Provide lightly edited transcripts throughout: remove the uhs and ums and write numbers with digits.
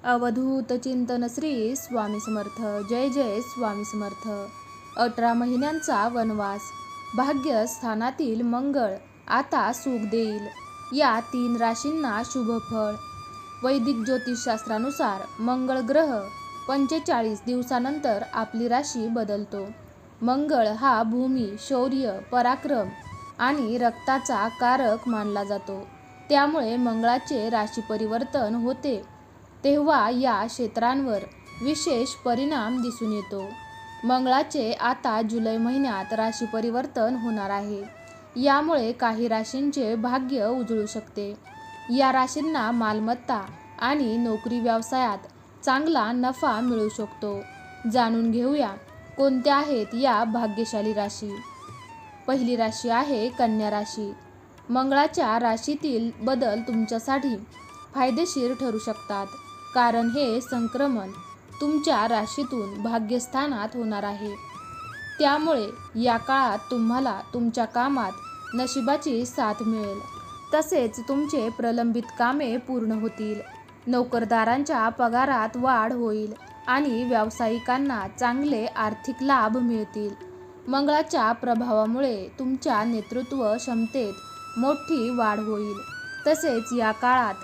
अवधूत चिंतन श्री स्वामी समर्थ. जय जय स्वामी समर्थ. 18 महिन्यांचा वनवास. भाग्यस्थानातील मंगळ आता सुख देईल. या 3 राशींना शुभफळ. वैदिक ज्योतिषशास्त्रानुसार मंगळ ग्रह 45 दिवसानंतर आपली राशी बदलतो. मंगळ हा भूमी, शौर्य, पराक्रम आणि रक्ताचा कारक मानला जातो. त्यामुळे मंगळाचे राशी परिवर्तन होते तेव्हा या क्षेत्रांवर विशेष परिणाम दिसून येतो. मंगळाचे आता जुलै महिन्यात राशी परिवर्तन होणार आहे. यामुळे काही राशींचे भाग्य उजळू शकते. या राशींना मालमत्ता आणि नोकरी व्यवसायात चांगला नफा मिळू शकतो. जाणून घेऊया कोणत्या आहेत या भाग्यशाली राशी. पहिली राशी आहे कन्या राशी. मंगळाच्या राशीतील बदल तुमच्यासाठी फायदेशीर ठरू शकतात, कारण हे संक्रमण तुमच्या राशीतून भाग्यस्थानात होणार आहे. त्यामुळे या काळात तुम्हाला तुमच्या कामात नशिबाची साथ मिळेल. तसेच तुमचे प्रलंबित कामे पूर्ण होतील. नोकरदारांच्या पगारात वाढ होईल आणि व्यावसायिकांना चांगले आर्थिक लाभ मिळतील. मंगळाच्या प्रभावामुळे तुमच्या नेतृत्व क्षमतेत मोठी वाढ होईल. तसेच या काळात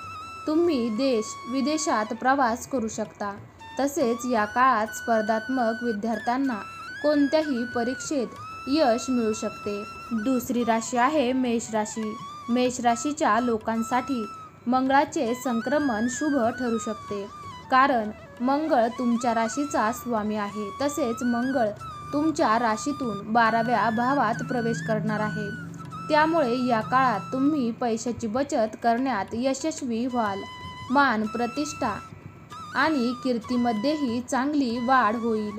तुम्ही देश-विदेशात प्रवास करू शकता. तसेच या काळात स्पर्धात्मक विद्यार्थ्यांना कोणत्याही परीक्षेत यश मिळू शकते. दुसरी राशी आहे मेष राशी. मेष राशीच्या लोकांसाठी मंगळाचे संक्रमण शुभ ठरू शकते, कारण मंगळ तुमच्या राशीचा स्वामी आहे. तसेच मंगळ तुमच्या राशीतून 12व्या भावात प्रवेश करणार आहे. त्यामुळे या काळात तुम्ही पैशाची बचत करण्यात यशस्वी व्हाल. मान, प्रतिष्ठा आणि कीर्तीमध्येही चांगली वाढ होईल.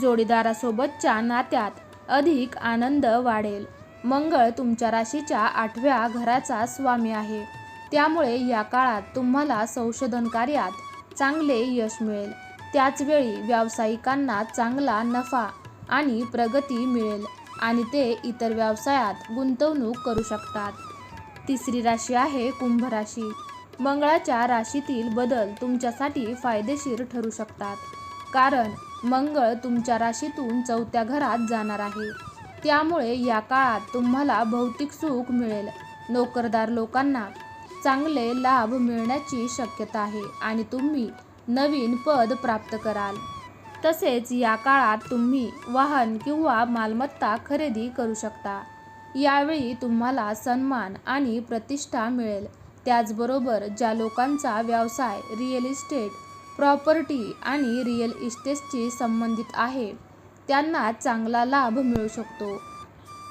जोडीदारासोबतच्या नात्यात अधिक आनंद वाढेल. मंगळ तुमच्या राशीच्या 8व्या घराचा स्वामी आहे. त्यामुळे या काळात तुम्हाला संशोधन कार्यात चांगले यश मिळेल. त्याचवेळी व्यावसायिकांना चांगला नफा आणि प्रगती मिळेल आणि ते इतर व्यवसायात गुंतवणूक करू शकतात. तिसरी राशी आहे कुंभ राशी. मंगळाच्या राशीतील बदल तुमच्यासाठी फायदेशीर ठरू शकतात, कारण मंगळ तुमच्या राशीतून 4थ्या घरात जाणार आहे. त्यामुळे या काळात तुम्हाला भौतिक सुख मिळेल. नोकरदार लोकांना चांगले लाभ मिळण्याची शक्यता आहे आणि तुम्ही नवीन पद प्राप्त कराल. तसेच या काळात तुम्ही वाहन किंवा मालमत्ता खरेदी करू शकता. यावेळी तुम्हाला सन्मान आणि प्रतिष्ठा मिळेल. त्याचबरोबर ज्या लोकांचा व्यवसाय रिअल इस्टेट, प्रॉपर्टी आणि रिअल इस्टेटशी संबंधित आहे त्यांना चांगला लाभ मिळू शकतो.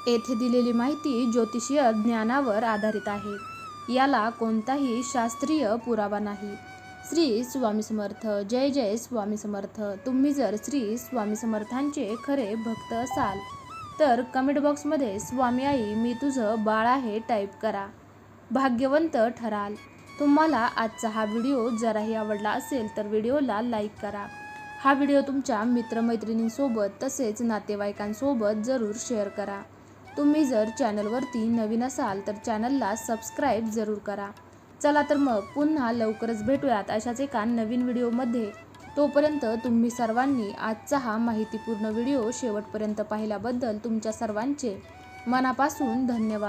येथे दिलेली माहिती ज्योतिषीय ज्ञानावर आधारित आहे. याला कोणताही शास्त्रीय पुरावा नाही. श्री स्वामी समर्थ. जय जय स्वामी समर्थ. तुम्ही जर श्री स्वामी समर्थांचे खरे भक्त असाल तर कमेंट बॉक्समध्ये स्वामी आई मी तुझं बाळ आहे टाईप करा. भाग्यवंत ठराल. तुम्हाला आजचा हा व्हिडिओ जराही आवडला असेल तर व्हिडिओला लाईक करा. हा व्हिडिओ तुमच्या मित्रमैत्रिणींसोबत तसेच नातेवाईकांसोबत जरूर शेअर करा. तुम्ही जर चॅनलवरती नवीन असाल तर चॅनलला सबस्क्राईब जरूर करा. चला तर मग पुन्हा लवकरच भेटूयात अशाच एका नवीन व्हिडिओमध्ये. तोपर्यंत तुम्ही सर्वांनी आजचा हा माहितीपूर्ण व्हिडिओ शेवटपर्यंत पाहिल्याबद्दल तुमच्या सर्वांचे मनापासून धन्यवाद.